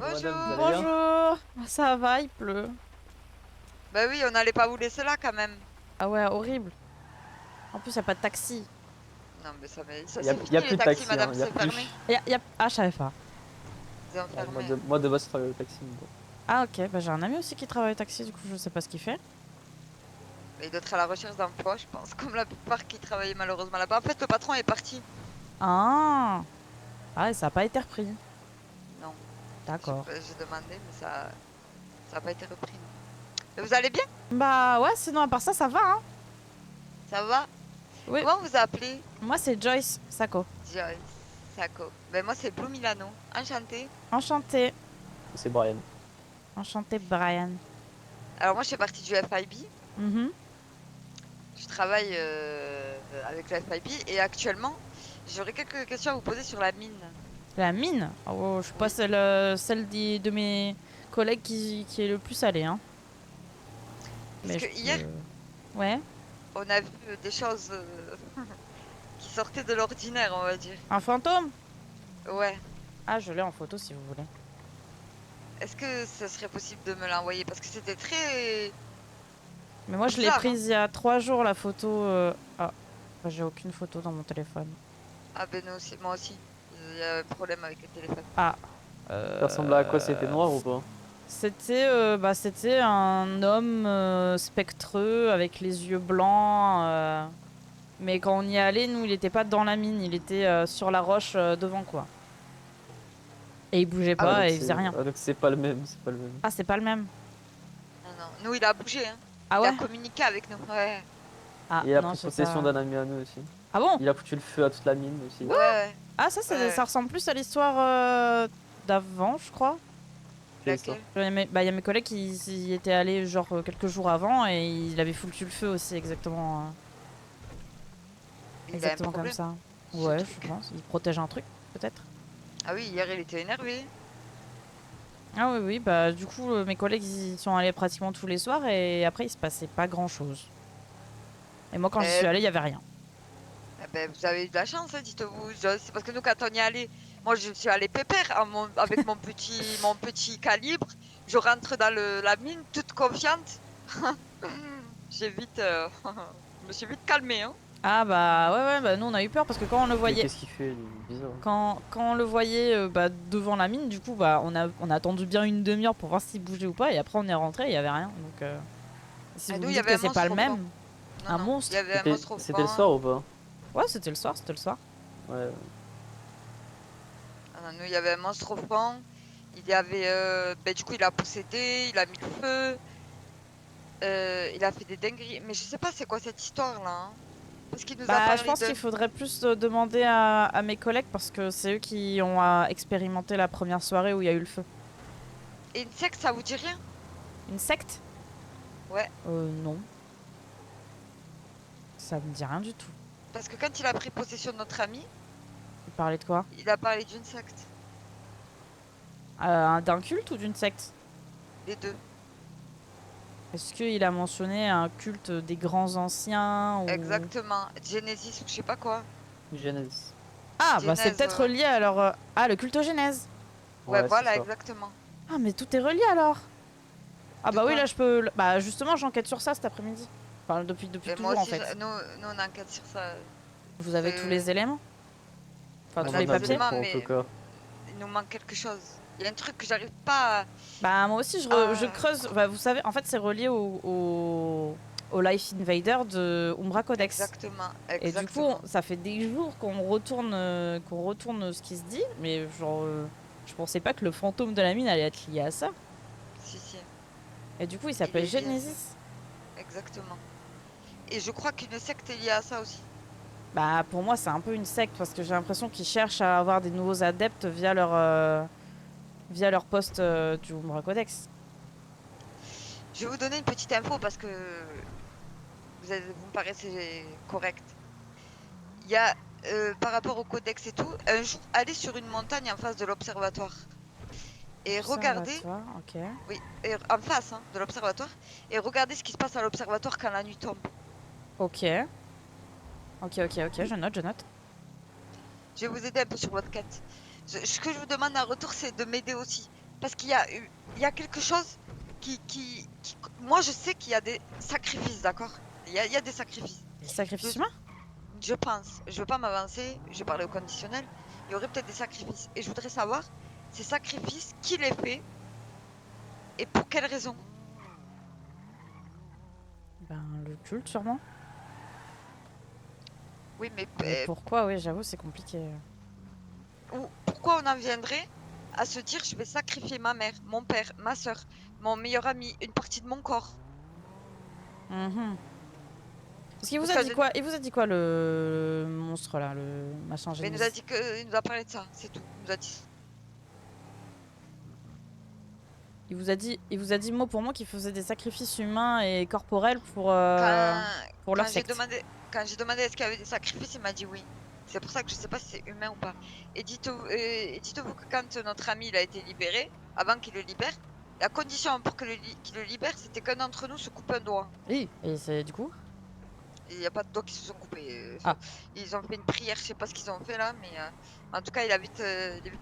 Madame, vous Bonjour. allez bien? Bonjour. Ça va, il pleut. Bah oui, on n'allait pas vous laisser là quand même. Ah ouais, horrible. En plus, y a pas de taxi. Non mais ça, Il c'est y a fini plus les de taxis, taxi, hein, madame, il y a c'est plus. fermé. Ah, je savais pas. Ils ont Ouais, moi, fermé. de base, je travaille au taxi. Bon. Ah ok, bah j'ai un ami aussi qui travaille au taxi, du coup je sais pas ce qu'il fait. Mais il doit être à la recherche d'emploi, je pense, comme la plupart qui travaillaient malheureusement là-bas. En fait, le patron est parti. Ah. Ah, et ça a pas été repris. Non, D'accord. j'ai demandé, mais ça a pas été repris, non. Mais vous allez bien? Bah ouais, sinon à part ça, ça va, hein. Ça va? Oui, Comment vous appelez? moi c'est Joyce Sako. Joyce, Sako. Ben moi c'est Blue Milano. Enchantée. Enchantée. C'est Brian. Enchantée, Brian. Alors moi je fais partie du FIB. Mhm. Je travaille avec le FIB et actuellement j'aurais quelques questions à vous poser sur la mine. La mine. Oh, je suis pas Oui. celle de mes collègues qui est le plus allée, hein. Parce Mais que je hier peux... Ouais. on a vu des choses qui sortaient de l'ordinaire, on va dire. Un fantôme. Ouais. Ah, je l'ai en photo si vous voulez. Est-ce que ce serait possible de me l'envoyer? Parce que c'était très Mais moi, je l'ai bizarre, hein. prise il y a 3 jours, la photo. Ah, bah, j'ai aucune photo dans mon téléphone. Ah ben nous aussi, moi aussi. Il y a un problème avec le téléphone. Ah. Ça ressemble à quoi? C'était noir ou pas? C'était un homme spectreux avec les yeux blancs. Mais quand on y allait, nous, il était pas dans la mine, il était sur la roche devant quoi. Et il bougeait Ah oui. pas et il faisait rien. Donc c'est pas le même, c'est pas le même. Ah, c'est pas le même. Non, non. Nous, il a bougé, hein. Ah Il a ouais? communiqué avec nous. Ouais. Ah, Et il a non, pris c'est possession pas. d'un ami à nous aussi. Ah bon? Il a foutu le feu à toute la mine aussi. Ouais, ouais. Ah, ça, Ouais. ça ressemble plus à l'histoire d'avant, je crois. C'est ça. Laquelle? Il y a mes collègues qui y étaient allés genre quelques jours avant et il avait foutu le feu aussi exactement, Il a un exactement comme problème, ça. ce Ouais, truc. je pense. Il protège un truc, peut-être. Ah oui, hier il était énervé. Ah oui, oui, bah du coup mes collègues ils y sont allés pratiquement tous les soirs et après il se passait pas grand-chose. Et moi quand j'y suis Mais allée, il y avait rien. ben, vous avez eu de la chance, hein, dites-vous. C'est parce que nous, quand on y allait, moi je suis allée pépère avec mon petit calibre. Je rentre dans la mine toute confiante. J'ai vite, je me suis vite calmée, hein. Ah bah ouais, bah nous on a eu peur parce que quand on le Mais voyait qu'est-ce qu'il fait? Il est bizarre. quand on le voyait devant la mine, du coup bah on a attendu bien une demi-heure pour voir s'il bougeait ou pas et après on est rentré, il y avait rien. Donc si Et vous nous, me il y dites avait que un c'est pas monstre le au fond. même, Non, un non, il y monstre. avait un monstre au C'était le fond. soir ou pas? Ouais, c'était le soir, c'était le soir. Ouais. Ah non, nous, il y avait un monstre au fond. Il y avait, ben, du coup, il a possédé, il a mis le feu. Il a fait des dingueries. Mais je sais pas c'est quoi cette histoire-là, hein. Parce qu'il nous a Bah je parlé pense de... qu'il faudrait plus demander à mes collègues parce que c'est eux qui ont expérimenté la première soirée où il y a eu le feu. Et une secte, ça vous dit rien? Une secte? Ouais. Non. Ça me dit rien du tout. Parce que quand il a pris possession de notre ami, Il parlait de quoi? il a parlé d'une secte. D'un culte ou d'une secte? Les deux. Est-ce qu'il a mentionné un culte des grands anciens ou... Exactement. Genesis ou je sais pas quoi. Genèse. Ah, bah c'est Genèse, peut-être relié alors... Ah, le culte aux Genèse. ouais, Ouais, c'est voilà, ça. exactement. Ah, mais tout est relié alors. Ah De bah oui, quoi? là je peux... Bah justement, j'enquête sur ça cet après-midi. Enfin, depuis Et moi toujours en aussi, fait. nous, on enquête sur ça. Vous avez tous les éléments? Enfin, On tous On a les en a des papiers? éléments, beaucoup en tout mais cas. il nous manque quelque chose. Il y a un truc que j'arrive pas à... Bah moi aussi, Ah. je creuse... Bah, vous savez, en fait, c'est relié au Life Invader de Umbra Codex. Exactement, Et du coup, exactement. ça fait des jours qu'on retourne ce qui se dit, mais genre, je pensais pas que le fantôme de la mine allait être lié à ça. Si, si, Et du coup, il il s'appelle est lié à ça. Genesis. Exactement. Et je crois qu'une secte est liée à ça aussi. Bah pour moi, c'est un peu une secte parce que j'ai l'impression qu'ils cherchent à avoir des nouveaux adeptes via leur poste du Umbra Codex. Je vais vous donner une petite info parce que vous me paraissez correct. Il y a, par rapport au codex et tout, un jour, allez sur une montagne en face de l'observatoire. Et regardez, Observatoire, ok. oui, en face hein, de l'observatoire, et regardez ce qui se passe à l'observatoire quand la nuit tombe. Ok. Ok, je note, je note. Je vais vous aider un peu sur votre quête. Ce que je vous demande en retour, c'est de m'aider aussi. Parce il y a quelque chose moi, je sais qu'il y a des sacrifices, d'accord? Il y a des sacrifices. Les sacrifices Je- humains? Je pense. Je veux pas m'avancer. Je vais parler au conditionnel. Il y aurait peut-être des sacrifices. Et je voudrais savoir, ces sacrifices, qui les fait et pour quelles raisons? Ben, le culte, sûrement. Oui, mais Mais pourquoi? Oui, j'avoue, c'est compliqué. pourquoi on en viendrait à se dire je vais sacrifier ma mère, mon père, ma soeur, mon meilleur ami, une partie de mon corps? Mhm. Parce qu'il vous Parce a que dit quoi? Il vous a dit quoi, le monstre là, le machin mais il nous a Genesis? dit il nous a parlé de ça, c'est tout. Il nous a dit. Il vous a dit mot pour mot qu'il faisait des sacrifices humains et corporels Quand, pour leur secte. quand j'ai demandé est-ce qu'il y avait des sacrifices, il m'a dit oui. C'est pour ça que je sais pas si c'est humain ou pas. Et dites-vous que quand notre ami il a été libéré, avant qu'il le libère, la condition pour qu'il le libère, c'était qu'un d'entre nous se coupe un doigt. Oui, et c'est du coup? Il n'y a pas de doigts qui se sont coupés. Ah. Ils ont fait une prière, je sais pas ce qu'ils ont fait là, mais en tout cas, il est vite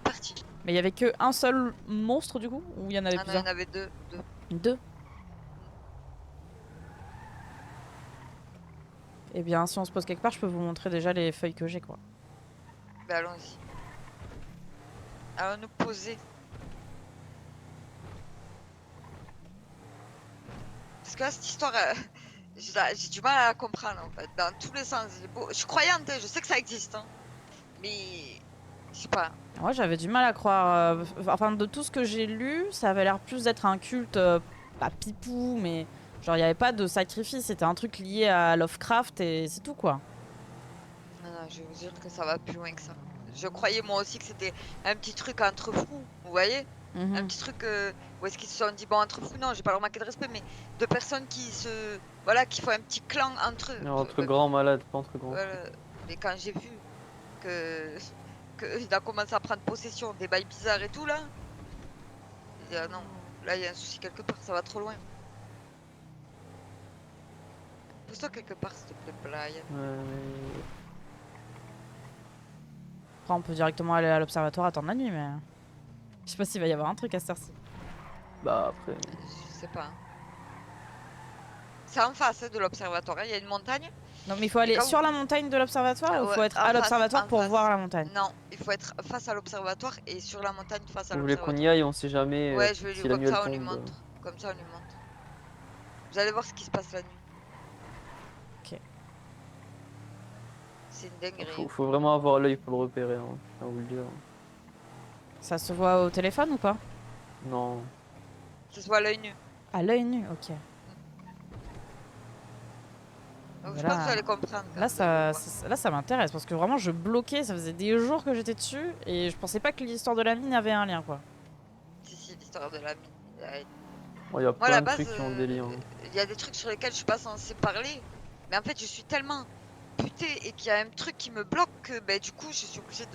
parti. Mais il y avait que un seul monstre du coup? Ou il y en avait Ah non, il y plusieurs? en avait deux. Deux. Eh bien, si on se pose quelque part, je peux vous montrer déjà les feuilles que j'ai, quoi. Ben allons-y. Allons nous poser. Parce que là, cette histoire, j'ai du mal à la comprendre en fait, dans tous les sens. Je suis croyante, hein, je sais que ça existe, hein, mais je sais pas. Moi, j'avais du mal à croire. Enfin, de tout ce que j'ai lu, ça avait l'air plus d'être un culte, pas pipou, mais genre, il n'y avait pas de sacrifice. C'était un truc lié à Lovecraft et c'est tout, quoi. Non, non, je vais vous dire que ça va plus loin que ça. Je croyais moi aussi que c'était un petit truc entre fous, vous voyez? Mhm. Un petit truc où est-ce qu'ils se sont dit, bon, entre fous, non, j'ai pas leur manqué de respect, mais de personnes voilà, qui font un petit clan entre eux. Non, entre grands malades, pas entre grands. Voilà. Mais quand j'ai vu que il a commencé à prendre possession des bails bizarres et tout là, j'ai dit, ah non, là il y a un souci quelque part, ça va trop loin. Pose-toi quelque part s'il te plaît, Brian. Après, on peut directement aller à l'observatoire attendre la nuit, mais. Je sais pas s'il va y avoir un truc à cette heure-ci. Bah après. Je sais pas. C'est en face de l'observatoire, il y a une montagne. Non, mais il faut aller quand sur la montagne de l'observatoire ou il faut Ouais, être en à face, l'observatoire en pour face. voir la montagne? Non, il faut être face à l'observatoire et sur la montagne face à Vous voulez qu'on l'observatoire. y aille, on sait jamais Ouais, je vais lui si la comme nuit elle ça on lui tombe. montre. Comme ça on lui montre. Vous allez voir ce qui se passe la nuit. Ok. C'est une dinguerie. Faut vraiment avoir l'œil pour le repérer, hein, je tiens à vous le dire. Ça se voit au téléphone ou pas? Non. Ça se voit à l'œil nu. À l'œil nu, ok. Donc Mais je pense que là- vous allez comprendre. quand Là, vous allez voir. ça m'intéresse parce que vraiment, je bloquais. Ça faisait des jours que j'étais dessus et je pensais pas que l'histoire de la mine avait un lien, quoi. Si, l'histoire de la mine. Il y a Moi, à la plein de base, trucs qui ont des liens. il y a des trucs sur lesquels je suis pas censée parler. Mais en fait, je suis tellement butée et qu'il y a un truc qui me bloque que ben, du coup, je suis obligée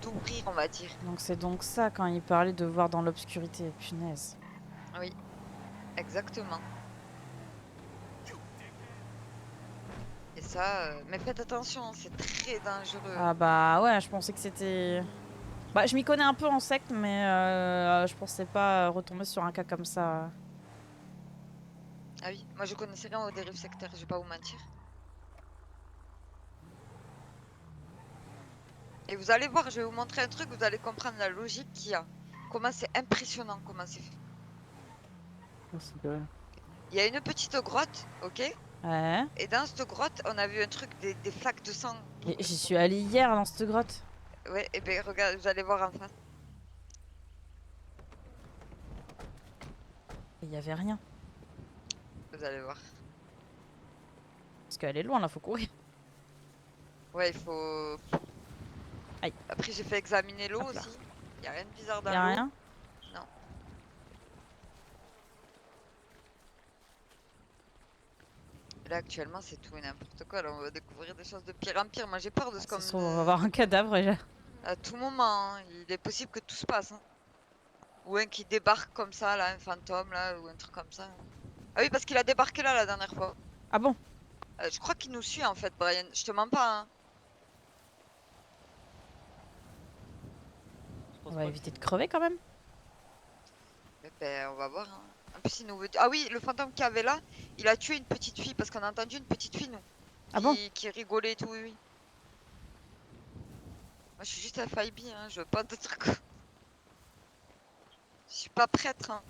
d'ouvrir, on va dire. Donc c'est donc ça quand il parlait de voir dans l'obscurité. Punaise. Oui, exactement. Et ça, mais faites attention, c'est très dangereux. Ah bah ouais, je pensais que c'était... Bah je m'y connais un peu en secte, mais je pensais pas retomber sur un cas comme ça. Ah oui, moi je connaissais rien aux dérives sectaires, je vais pas vous mentir. Et vous allez voir, je vais vous montrer un truc, vous allez comprendre la logique qu'il y a. Comment c'est impressionnant, comment c'est fait. Ah, c'est vrai. Il y a une petite grotte, ok? Ouais. Et dans cette grotte, on a vu un truc, des flaques de sang. Et j'y suis allée hier dans cette grotte. Ouais, et ben regarde, vous allez voir en face. Et il y avait rien. Vous allez voir. Parce qu'elle est loin là, faut courir. Ouais, il faut... Aïe. Après, j'ai fait examiner l'eau Hop là. aussi. Il n'y a rien de bizarre Y dans a l'eau. rien. Non. Là, actuellement, c'est tout et n'importe quoi. Là, on va découvrir des choses de pire en pire. Moi, j'ai peur de ce Ça qu'on se trouve, on va voir un cadavre déjà. À tout moment, hein. Il est possible que tout se passe. Hein. Ou un qui débarque comme ça, là, un fantôme, là, ou un truc comme ça. Ah oui, parce qu'il a débarqué là la dernière fois. Ah bon? Je crois qu'il nous suit en fait, Brian. Je te mens pas. Hein. On va éviter de crever quand même. Ben, on va voir. Hein. En plus, il nous veut... Ah oui, le fantôme qu'il y avait là, il a tué une petite fille parce qu'on a entendu une petite fille, nous. Ah bon? Qui rigolait et tout, oui. Moi, je suis juste à Faibi, hein. Je veux pas de trucs. Je suis pas prêtre, hein.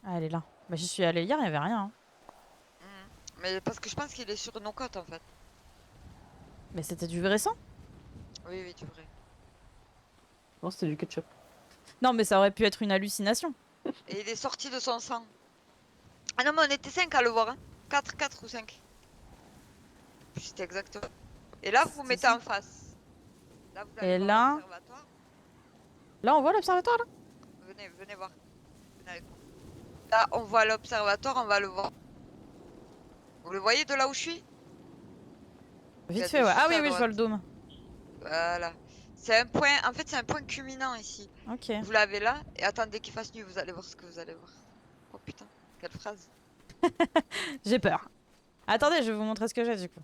Ah, elle est là. Bah, j'y suis allée hier, il y avait rien. Hein. Mais parce que je pense qu'il est sur nos côtes, en fait. Mais c'était du vrai sang? Oui, oui, tu vrai. Non, c'était du ketchup. Non, mais ça aurait pu être une hallucination. Et il est sorti de son sang. Ah non, mais on était 5 à le voir, hein. 4 ou 5. C'était exactement. Et là, vous vous C'est mettez ça. en face. Là, vous Et allez voir là- l'observatoire. Là, on voit l'observatoire là? Venez voir. Venez avec moi. Là, on voit l'observatoire, on va le voir. Vous le voyez de là où je suis? Vite Regardez fait, ouais. juste Ah oui, à oui, je droite. vois le dôme. Voilà. C'est un point, en fait, c'est un point culminant ici. Ok. Vous l'avez là, et attendez qu'il fasse nuit, vous allez voir ce que vous allez voir. Oh putain, quelle phrase. J'ai peur. Attendez, je vais vous montrer ce que j'ai du coup.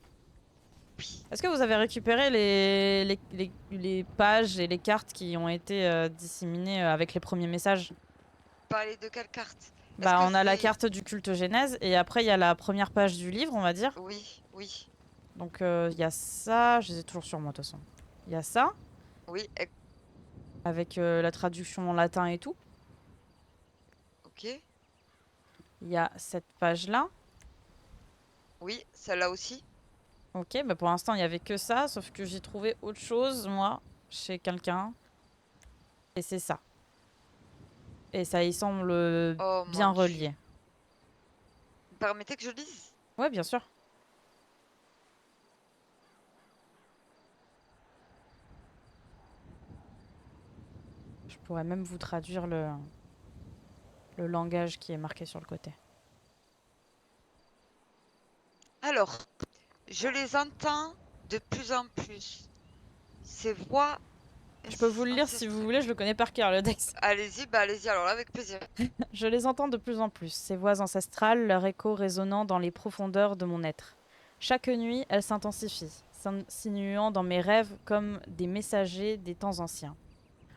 Oui. Est-ce que vous avez récupéré les pages et les cartes qui ont été disséminées avec les premiers messages? Parlez de quelle carte? Est-ce Bah, que on a la c'est... carte du culte Genèse et après il y a la première page du livre, on va dire. Oui, oui, Donc il y a ça, je les ai toujours sur moi de toute façon. Il y a ça, oui, avec la traduction en latin et tout. ok. Il y a cette page-là. Oui, celle-là aussi. Ok, bah pour l'instant il y avait que ça, sauf que j'ai trouvé autre chose, moi, chez quelqu'un. Et c'est ça. Et ça y semble Oh bien mon Dieu. relié. Vous permettez que je lise? Ouais, bien sûr. Je pourrais même vous traduire le langage qui est marqué sur le côté. Alors, je les entends de plus en plus. Ces voix Je peux vous le lire si vous voulez, je le connais par cœur, le texte. Allez-y, bah allez-y, alors là, avec plaisir. Je les entends de plus en plus, ces voix ancestrales, leur écho résonnant dans les profondeurs de mon être. Chaque nuit, elles s'intensifient, s'insinuant dans mes rêves comme des messagers des temps anciens.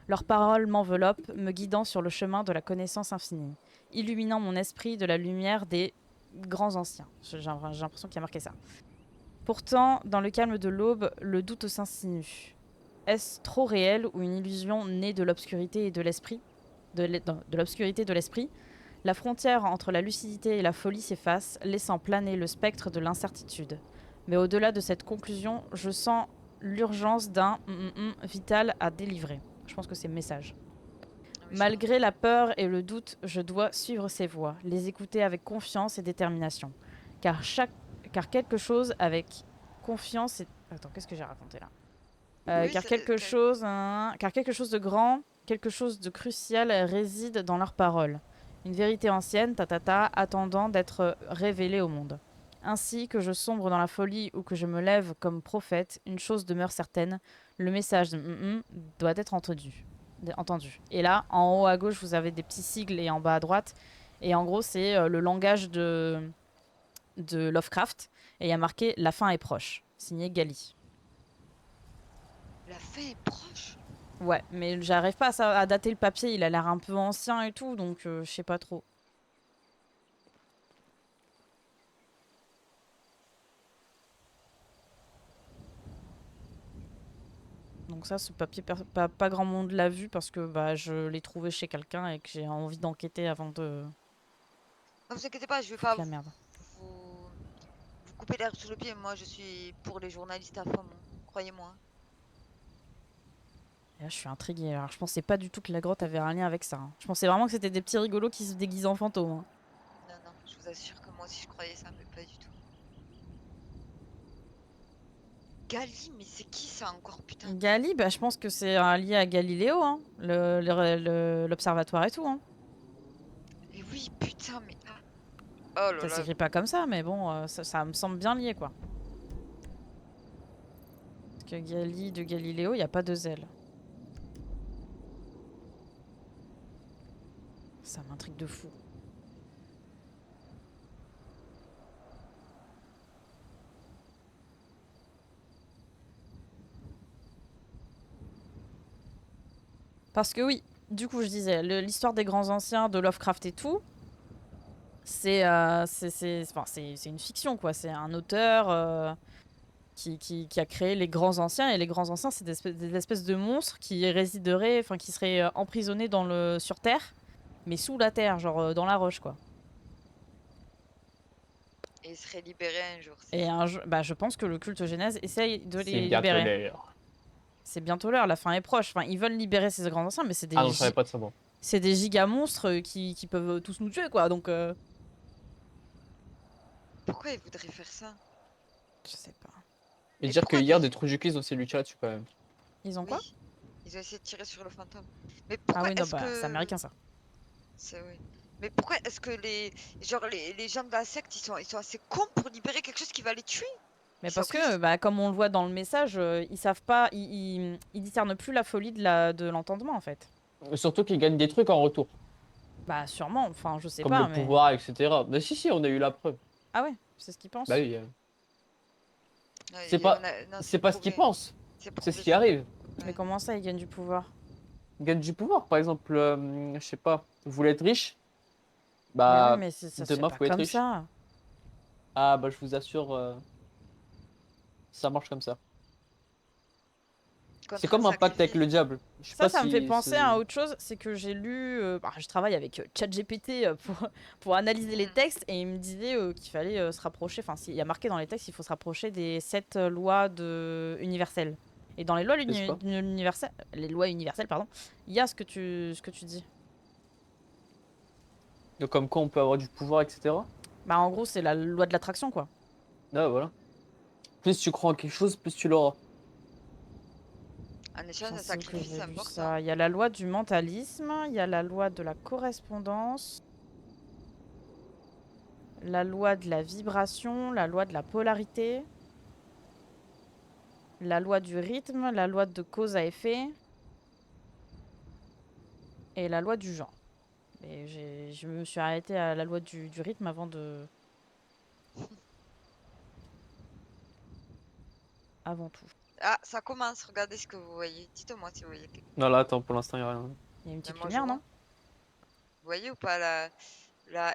Leurs paroles m'enveloppent, me guidant sur le chemin de la connaissance infinie, illuminant mon esprit de la lumière des grands anciens. J'ai l'impression qu'il y a marqué ça. Pourtant, dans le calme de l'aube, le doute s'insinue. Est-ce trop réel ou une illusion née de l'obscurité et de l'esprit de l'obscurité de l'esprit, la frontière entre la lucidité et la folie s'efface, laissant planer le spectre de l'incertitude. Mais au-delà de cette conclusion, je sens l'urgence d'un vital à délivrer. Je pense que c'est le message. Malgré la peur et le doute, je dois suivre ces voies, les écouter avec confiance et détermination. Car quelque chose avec confiance et... Attends, qu'est-ce que j'ai raconté là Oui, car quelque chose de grand, quelque chose de crucial réside dans leurs paroles. Une vérité ancienne, attendant d'être révélée au monde. Ainsi que je sombre dans la folie ou que je me lève comme prophète, une chose demeure certaine, le message de doit être entendu. Et là, en haut à gauche, vous avez des petits sigles et en bas à droite. Et en gros, c'est le langage de Lovecraft. Et il y a marqué « La fin est proche », signé Gali. La fin est proche. Ouais, mais j'arrive pas à dater le papier, il a l'air un peu ancien et tout, donc je sais pas trop. Donc ça, ce papier, pas grand monde l'a vu parce que bah, je l'ai trouvé chez quelqu'un et que j'ai envie d'enquêter avant de Ne vous inquiétez pas, je vais foutre pas la merde. vous couper l'air sous le pied. Moi, je suis pour les journalistes à fond, hein. Croyez-moi. Et là, je suis intriguée. Alors, je pensais pas du tout que la grotte avait un lien avec ça. Hein. Je pensais vraiment que c'était des petits rigolos qui se déguisent en fantômes. Hein. Non, non, je vous assure que moi aussi je croyais ça, mais pas du tout. Gali, mais c'est qui ça encore, putain? Gali, bah, je pense que c'est lié à Galiléo, hein, l'observatoire et tout. Hein. Mais oui, putain, mais... Ah. Oh là Ça là. s'écrit pas comme ça, mais bon, ça me semble bien lié, quoi. Parce que Gali de Galiléo, il n'y a pas de zèle. Ça m'intrigue de fou. Parce que oui, du coup, je disais, l'histoire des grands anciens, de Lovecraft et tout, enfin, c'est une fiction, quoi. C'est un auteur qui a créé les grands anciens. Et les grands anciens, c'est des espèces de monstres qui résideraient, enfin, qui seraient emprisonnés sur Terre, mais sous la Terre, genre dans la roche, quoi. Et il serait libéré un jour, c'est Et ça. bah, je pense que le culte Genèse essaye de C'est les bientôt libérer. l'heure. C'est bientôt l'heure, la fin est proche. Enfin, ils veulent libérer ces grands anciens, mais Ah non, je savais pas de ça, moi. c'est des giga monstres qui peuvent tous nous tuer, quoi. Donc, Pourquoi il voudrait faire ça? je sais pas. Et Et dire que pourquoi hier, des... des trucs du quiz, on s'est lui tiré dessus quand même. Ils ont quoi? Oui, ils ont essayé de tirer sur le fantôme. Mais Ah pourquoi oui, non, est-ce bah, c'est que... américain, ça. C'est oui. Mais pourquoi est-ce que les gens de la secte, ils sont assez cons pour libérer quelque chose qui va les tuer? Mais Ils sont parce que, bah, comme on le voit dans le message, ils savent pas, ils discernent plus la folie de l'entendement, en fait. Surtout qu'ils gagnent des trucs en retour, Bah, sûrement, enfin, je sais comme pas, le mais... pouvoir, etc. Mais si, on a eu la preuve. Ah ouais, c'est ce qu'ils Bah pensent. oui, Ouais, c'est pas, non, c'est pas ce qu'ils prouvé. pensent, C'est c'est ce prouvé qui ça. arrive. Mais Ouais. comment ça, ils gagnent du pouvoir? Ils gagnent du pouvoir, par exemple, je sais pas, vous voulez être riche? Mais oui, Bah, mais ça se fait demain, vous pas pouvez être comme riche. ça. Ah, bah, je vous assure, ça marche comme ça. C'est Contre un comme un pacte avec sacrifice. le diable. Je sais pas Ça me fait si. penser à autre chose, c'est que j'ai lu... bah, je travaille avec ChatGPT pour analyser les Mm. textes, et il me disait qu'il fallait se rapprocher, enfin, il y a marqué dans les textes, il faut se rapprocher des 7 lois universelles. Et dans les lois, C'est quoi? les lois universelles, pardon, il y a ce que tu dis. Donc, comme quoi on peut avoir du pouvoir, etc. Bah, en gros, c'est la loi de l'attraction, quoi. Ah, voilà. Plus tu crois en quelque chose, plus tu l'auras. En échange Putain, d'un c'est où que sacrifice j'ai lu important. ça? Il y a la loi du mentalisme, il y a la loi de la correspondance, la loi de la vibration, la loi de la polarité, la loi du rythme, la loi de cause à effet et la loi du genre. Et je me suis arrêtée à la loi du rythme avant de... Avant tout. Ah, ça commence, regardez ce que vous voyez. Dites-moi si vous voyez. Non, là, attends, pour l'instant, il n'y a rien. Il y a une Mais petite moi je lumière, vois. non? Vous voyez ou pas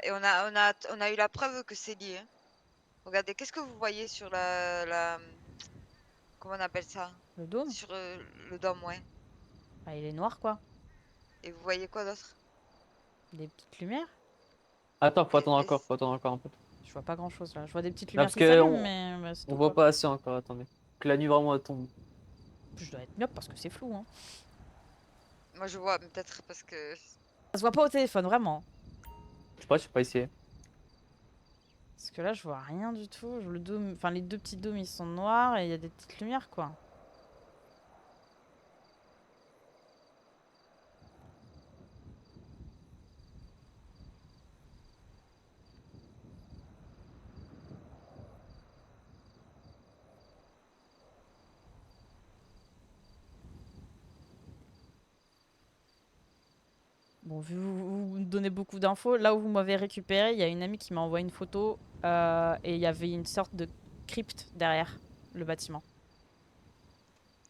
Et on a eu la preuve que c'est lié, hein. Regardez, qu'est-ce que vous voyez sur comment on appelle ça? Le dôme? Sur le dôme, ouais. Bah, il est noir, quoi. Et vous voyez quoi d'autre? Des petites lumières? Attends, Et faut attendre encore un peu. Je vois pas grand-chose, là. Je vois des petites Là, lumières parce qui que s'allument, mais bah, c'est on tout, voit quoi. pas assez encore, attendez. Que la nuit vraiment elle tombe. Je dois être myope parce que c'est flou, hein. moi je vois, mais peut-être parce que... Ça se voit pas au téléphone, vraiment. Je sais pas, je sais pas essayer. Parce que là, je vois rien du tout. Le dôme... Enfin, les deux petits dômes, ils sont noirs et il y a des petites lumières, quoi. Bon, vu que vous me donnez beaucoup d'infos, là où vous m'avez récupéré, il y a une amie qui m'a envoyé une photo et il y avait une sorte de crypte derrière le bâtiment.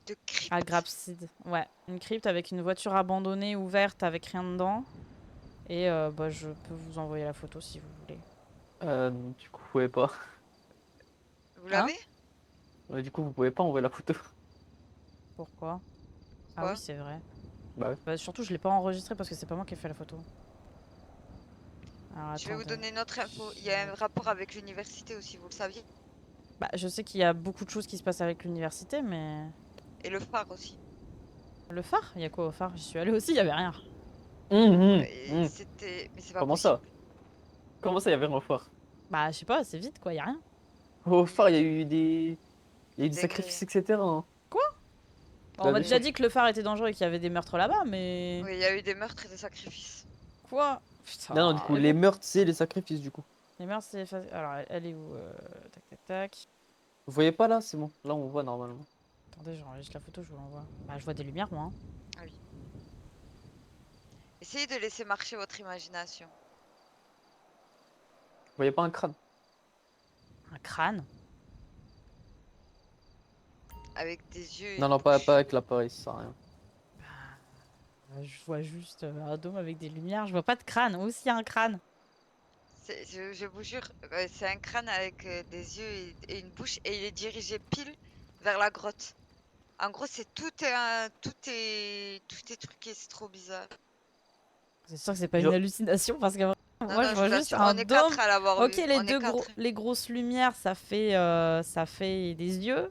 De À crypte. Grapseed. Ouais, une crypte avec une voiture abandonnée, ouverte, avec rien dedans. Et bah, je peux vous envoyer la photo si vous voulez. Du coup, vous pouvez pas. Vous Hein? l'avez? Du coup, vous pouvez pas envoyer la photo. Pourquoi? Ah oui, Quoi? c'est vrai. Bah ouais. Bah, surtout, je l'ai pas enregistré parce que c'est pas moi qui ai fait la photo. Alors Je vais vous attendez. donner une autre info. Il y a un rapport avec l'université aussi, vous le saviez? Bah, je sais qu'il y a beaucoup de choses qui se passent avec l'université, mais... Et le phare aussi. Le phare? Il y a quoi au phare? J'y suis allée aussi, il y avait rien. Et c'était... Mais c'est pas Comment possible. ça? Comment ça, il y avait rien au phare? Bah, je sais pas, c'est vite, quoi, il y a rien. Au phare, il y a eu des. Il y a eu des Dinguerie. sacrifices, etc. hein. Quoi? Bah, On m'a bien déjà sûr. dit que le phare était dangereux et qu'il y avait des meurtres là-bas, mais... Oui, il y a eu des meurtres et des sacrifices. Quoi? Non, non, du Putain, coup, mais les bon. meurtres, c'est les sacrifices, du coup. Les meurtres, c'est... Alors, elle est où? Tac, tac, tac. Vous voyez pas là? C'est bon. Là, on voit normalement. Attendez, j'enregistre la photo, je vous l'envoie. Bah, je vois des lumières, moi. Hein. Ah oui. Essayez de laisser marcher votre imagination. Vous voyez pas un crâne? Un crâne? Avec des yeux et Non, une non, pas bouche. avec l'appareil, ça sert à rien. Je vois juste un dôme avec des lumières. Je vois pas de crâne. Où est-ce qu'il y a un crâne? Je vous jure, c'est un crâne avec des yeux et une bouche et il est dirigé pile vers la grotte. En gros, c'est tout est truqué, c'est trop bizarre. C'est sûr que c'est pas une Je- hallucination parce que Non, moi je non, je vois vous juste assure, un on est quatre dôme. à l'avoir Ok, vu. On est quatre. les grosses lumières, ça fait des yeux.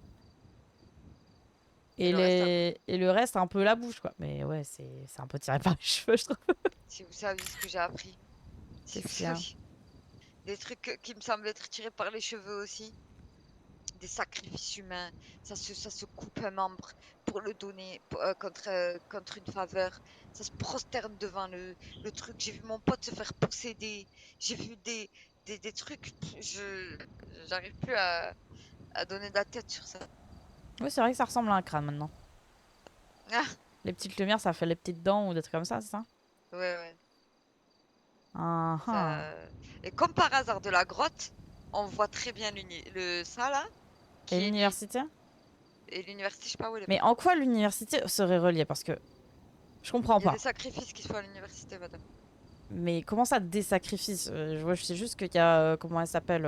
Et le reste, un peu. Et le reste, un peu la bouche, quoi. Mais ouais, c'est un peu tiré par les cheveux, je trouve. Si vous saviez ce que j'ai appris. Si vous Qu'est-ce qu'il y a? saviez. Des trucs qui me semblent être tirés par les cheveux aussi. Des sacrifices humains. Ça se coupe un membre pour le donner contre une faveur. Ça se prosterne devant le truc. J'ai vu mon pote se faire posséder. J'ai vu des trucs. J'arrive plus à donner de la tête sur ça. Oui, c'est vrai que ça ressemble à un crâne maintenant. Ah, Les petites lumières, ça fait les petites dents ou des trucs comme ça, c'est ça? ouais, ouais. Ah ah. Ça... Et comme par hasard de la grotte, on voit très bien ça là, Et qui est lui. l'université? Et l'université, je sais pas où elle est. Mais en quoi l'université serait reliée? Parce que je comprends Il y a des pas. sacrifices qui se font à l'université, madame. Mais comment ça, des sacrifices? Je sais juste qu'il y a. Comment elle s'appelle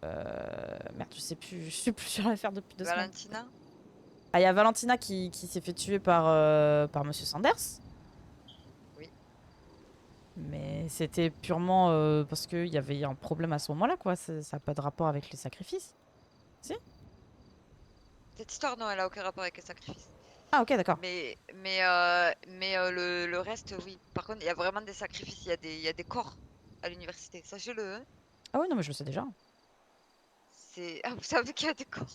Merde, je suis plus sur l'affaire depuis 2 semaines. Valentina? Ah, il y a Valentina qui s'est fait tuer par Monsieur Sanders. Oui. Mais c'était purement parce qu'il y avait un problème à ce moment-là, quoi. Ça n'a pas de rapport avec les sacrifices. Si? Cette histoire, non, elle a aucun rapport avec les sacrifices. Ah, ok, d'accord. Le reste, oui. Par contre, il y a vraiment des sacrifices. Il y a des corps à l'université. Sachez-le, hein. Ah oui, non, mais je le sais déjà. Ah, vous savez qu'il y a des corps.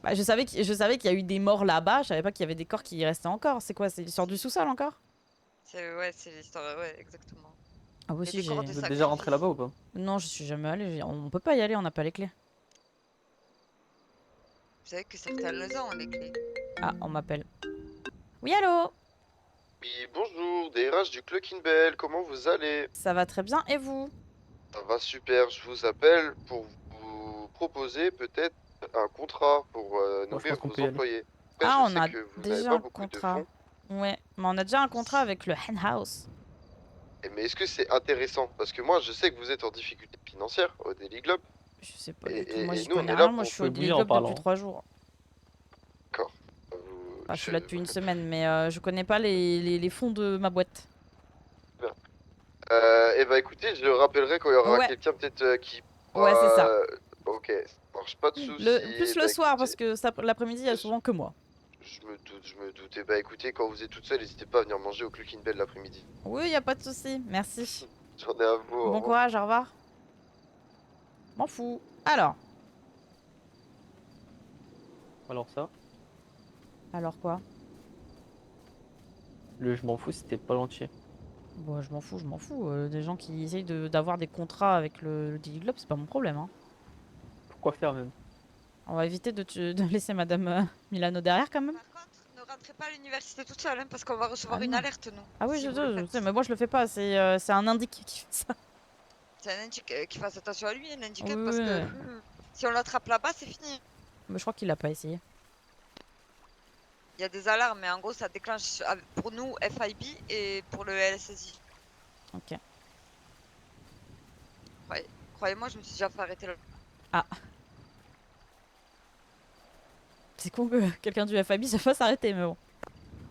Bah, je savais qu'il y a eu des morts là-bas. Je savais pas qu'il y avait des corps qui y restaient encore. C'est quoi? C'est l'histoire du sous-sol encore? C'est l'histoire, ouais, exactement. Ah, moi Il y a aussi, des corps j'ai. de Vous êtes déjà rentré là-bas sacrifices. ou pas? Non, je suis jamais allée. On peut pas y aller, on n'a pas les clés. Vous savez que certains le ont, les clés. Ah, on m'appelle. Oui, allô? Oui, bonjour, DRH du Clockenbell, comment vous allez? Ça va très bien, et vous? Ça va super, je vous appelle pour vous proposer peut-être un contrat pour Bon, je nourrir pense qu'on vos peut y aller. employés. Après, Ah, je on sais a que vous n'avez déjà pas un beaucoup de contrat. fonds, Ouais, mais on a déjà un contrat avec le Hen House. mais est-ce que c'est intéressant? Parce que moi, je sais que vous êtes en difficulté financière au Daily Globe, Je sais pas et, du tout. Moi, et j'y nous, on connais est là rien. Moi, je pour... suis au Faut Daily bouger en Globe depuis parlant. 3 jours. D'accord. Enfin, je suis là depuis une semaine, mais je connais pas les fonds de ma boîte. Eh ben écoutez, je le rappellerai quand il y aura Ouais, quelqu'un peut-être qui ouais, c'est ça. Ok, ça marche pas de soucis. Plus Eh le ben, soir, écoutez, parce que l'après-midi, il y a souvent que moi. je me doute, je me doute. Eh ben écoutez, quand vous êtes toute seule, n'hésitez pas à venir manger au Clockenbell l'après-midi. Oui, y a pas de souci. Merci. J'en ai à vous, au Bon revoir. courage, au revoir. M'en fous. Alors Alors ça, quoi? le je m'en fous, c'était pas l'entier. Bon, je m'en fous. Des gens qui essayent d'avoir des contrats avec le Daily Globe, c'est pas mon problème, hein. Pourquoi faire même? On va éviter de laisser Madame Milano derrière, quand même. Par contre, ne rentrez pas à l'université toute seule, hein, parce qu'on va recevoir Ah une non. alerte, nous. Ah oui, si je vous le sais, faites. mais moi je le fais pas, c'est un indique qui fait ça. C'est un indique qui fasse attention à lui, un handicap, Oui, parce oui, que oui. si on l'attrape là-bas, c'est fini. Mais je crois qu'il a pas essayé. Il y a des alarmes, mais en gros, ça déclenche pour nous FIB et pour le LSSI. Ok. Croyez-moi, je me suis déjà fait arrêter là. Ah. C'est con que quelqu'un du FAB se fasse arrêter, mais bon.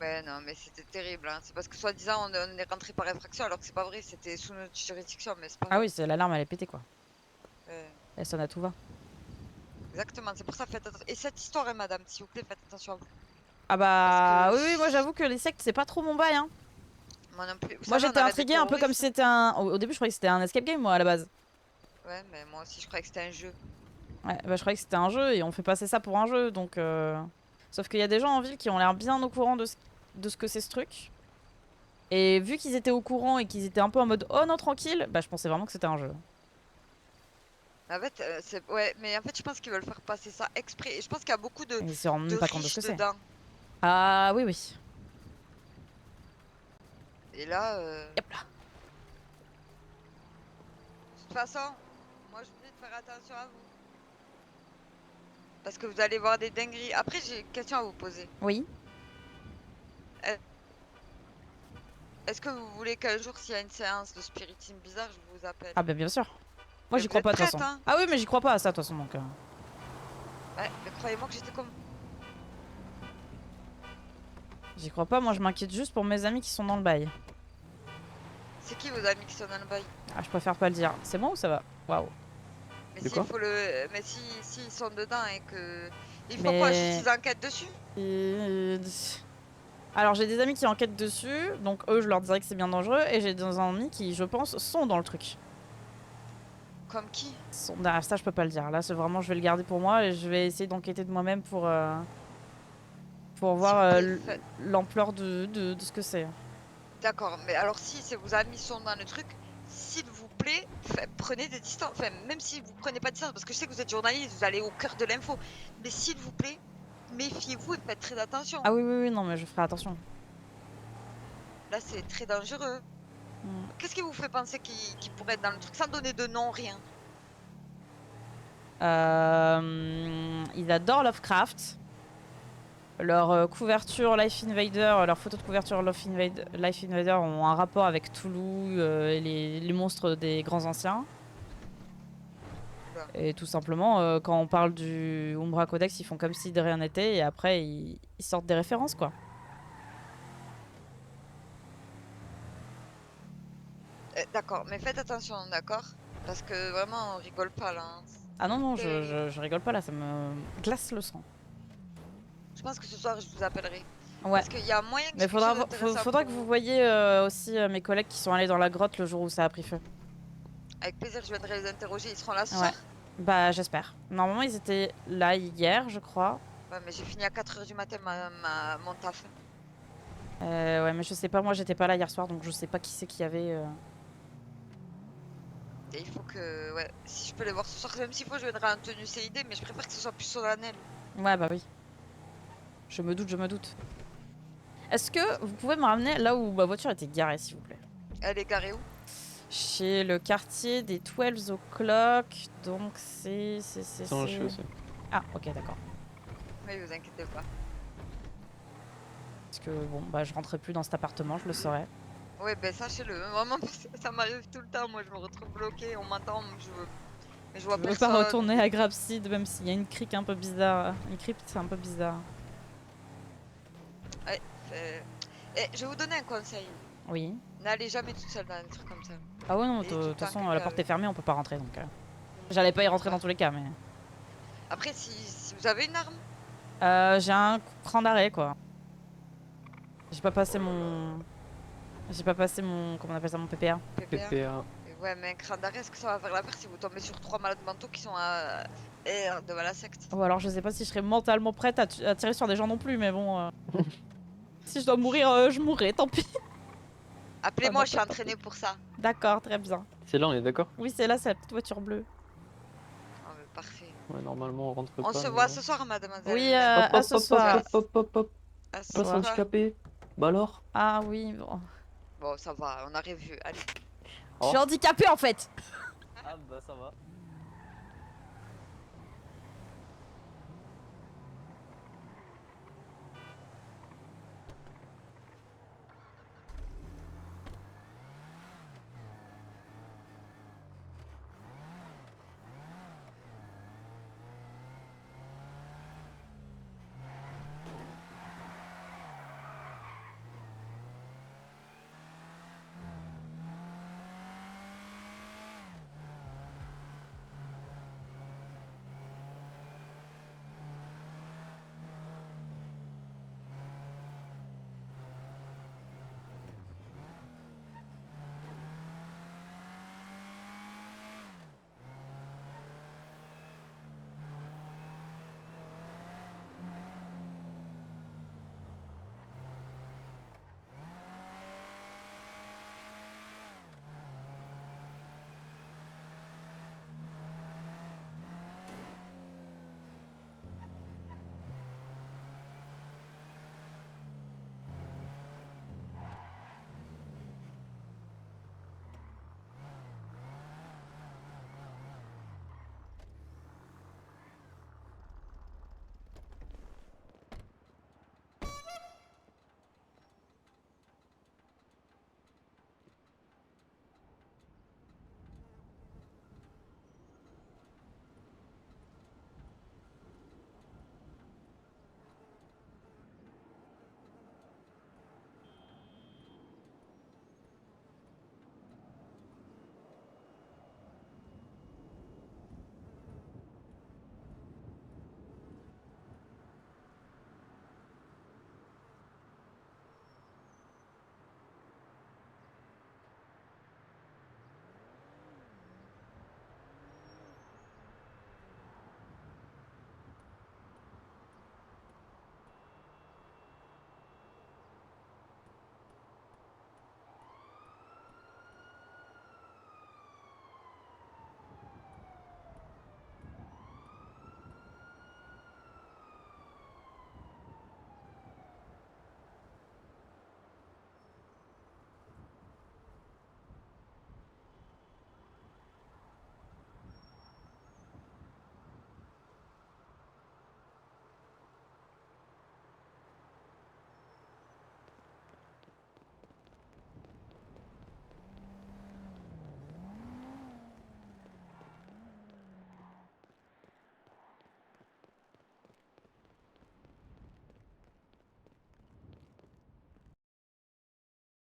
Ouais, non, mais c'était terrible. Hein. C'est parce que soi-disant, on est rentré par infraction, alors que c'est pas vrai, c'était sous notre juridiction, mais c'est pas Ah vrai. oui, c'est l'alarme, elle est pétée, quoi. Euh, Elle sonne à tout va. exactement, c'est pour ça, faites attention. Et cette histoire, hein, madame, s'il vous plaît, faites attention à vous. Ah bah Parce oui, que- oui, moi j'avoue que les sectes, c'est pas trop mon bail, hein. Moi non plus. Vous Moi savez, on j'étais arrête des intriguée un peu comme si terroristes. c'était un... Au début, je croyais que c'était un escape game, moi, à la base. Ouais, mais moi aussi, je croyais que c'était un jeu. Ouais, bah je croyais que c'était un jeu et on fait passer ça pour un jeu, donc... Sauf qu'il y a des gens en ville qui ont l'air bien au courant de ce que c'est ce truc. Et vu qu'ils étaient au courant et qu'ils étaient un peu en mode « Oh non, tranquille », bah je pensais vraiment que c'était un jeu. En fait, ouais, mais en fait, je pense qu'ils veulent faire passer ça exprès. Et je pense qu'il y a beaucoup Et ils se rendent de même pas compte de ce riches que c'est. dedans. Ah oui, oui. Et là, Hop là. de toute façon, moi, je vous dis de faire attention à vous. Parce que vous allez voir des dingueries. Après, j'ai une question à vous poser. Oui. Est-ce Est-ce que vous voulez qu'un jour, s'il y a une séance de spiritisme bizarre, je vous appelle? Ah bah bien sûr. Moi Mais j'y vous crois êtes pas de toute prête, façon. hein? Ah oui mais j'y crois pas à ça de toute façon donc. Ouais, mais croyez-moi que j'étais comme... J'y crois pas, moi je m'inquiète juste pour mes amis qui sont dans le bail. C'est qui vos amis qui sont dans le bail? Ah je préfère pas le dire. C'est moi ou ça va? Waouh. Mais De s'il quoi faut le... Mais si ils sont dedans et que... Il faut Mais- quoi? Juste ils enquêtent dessus? Alors j'ai des amis qui enquêtent dessus, donc eux je leur dirais que c'est bien dangereux, et j'ai des amis qui je pense sont dans le truc. Comme qui? Ah, ça je peux pas le dire, là c'est vraiment je vais le garder pour moi et je vais essayer d'enquêter de moi-même pour voir S'il vous plaît, faites- l'ampleur de ce que c'est. D'accord, mais alors si vos amis sont dans le truc, s'il vous plaît, prenez des distances. Enfin, même si vous prenez pas de distance, parce que je sais que vous êtes journaliste, vous allez au cœur de l'info. Mais s'il vous plaît, méfiez-vous et faites très attention. Ah oui oui oui non mais je ferai attention. Là, c'est très dangereux. Mm. Qu'est-ce qui vous fait penser qu'il pourrait être dans le truc sans donner de nom, rien? Ils adorent Lovecraft. Leur couverture Life Invader, leurs photos de couverture Life Invader ont un rapport avec Toulouse et les monstres des grands anciens. Oula. Et tout simplement, quand on parle du Umbra Codex, ils font comme si de rien n'était et après ils sortent des références quoi. D'accord, mais faites attention, d'accord? Parce que vraiment, on rigole pas là, hein. Ah non, non, je rigole pas là, ça me glace le sang. Je pense que ce soir, je vous appellerai. Ouais. Parce qu'il y a moyen que Mais j'ai quelque chose faudra d'intéressant que pour vous voyiez aussi mes collègues qui sont allés dans la grotte le jour où ça a pris feu. Avec plaisir, je viendrai les interroger. Ils seront là ce Ouais. soir? Bah j'espère. Normalement ils étaient là hier je crois. Ouais, mais j'ai fini à 4 h du matin mon taf. Ouais mais je sais pas, moi j'étais pas là hier soir donc je sais pas qui c'est qui avait... Et il faut que, ouais, si je peux les voir ce soir, même s'il faut, je viendrai en tenue CID, mais je préfère que ce soit plus solennel. Ouais bah oui. Je me doute, je me doute. Est-ce que vous pouvez me ramener là où ma voiture était garée s'il vous plaît? Elle est garée où? Chez le quartier des 12 o'clock, donc c'est... Dans le chien aussi. Ah ok d'accord. Oui, vous inquiétez pas. Parce que bon bah je rentrerai plus dans cet appartement, je le saurais. Ouais, ben sachez-le, vraiment, parce que ça m'arrive tout le temps. Moi, je me retrouve bloquée, on m'entend, mais je vois Je veux personne. pas retourner à Grapseed même s'il y a une crique un peu bizarre. Une crypte c'est un peu bizarre. Et je vais vous donner un conseil. Oui. N'allez jamais toute seule dans un truc comme ça. Ah ouais non, Et de tout le toute temps façon quelqu'un la porte est avec. fermée, on peut pas rentrer donc... J'allais pas y rentrer dans tous les cas mais... Après, si vous avez une arme, J'ai un cran d'arrêt quoi. J'ai pas passé mon... Comment on appelle ça, mon PPA. PPA. PPA. Ouais, mais un cran d'arrêt, est-ce que ça va faire l'affaire si vous tombez sur 3 malades mentaux qui sont à R devant la secte? Ou alors je sais pas si je serais mentalement prête à tirer sur des gens non plus mais bon... Si je dois mourir, je mourrai, tant pis. Appelez-moi, Ah, je suis entraînée pour ça. D'accord, très bien. C'est là, on est d'accord? Oui c'est là, c'est la petite voiture bleue. Ah, mais parfait. Ouais, normalement on rentre pas. On se voit ce soir, mademoiselle. Oui, Hop, à hop, ce hop, soir. hop, hop, hop, hop. À ce Place soir. handicapé. Bah alors? Ah oui, bon. Bon, ça va, on a revu. Allez. Je suis handicapée en fait. Ah bah ça va.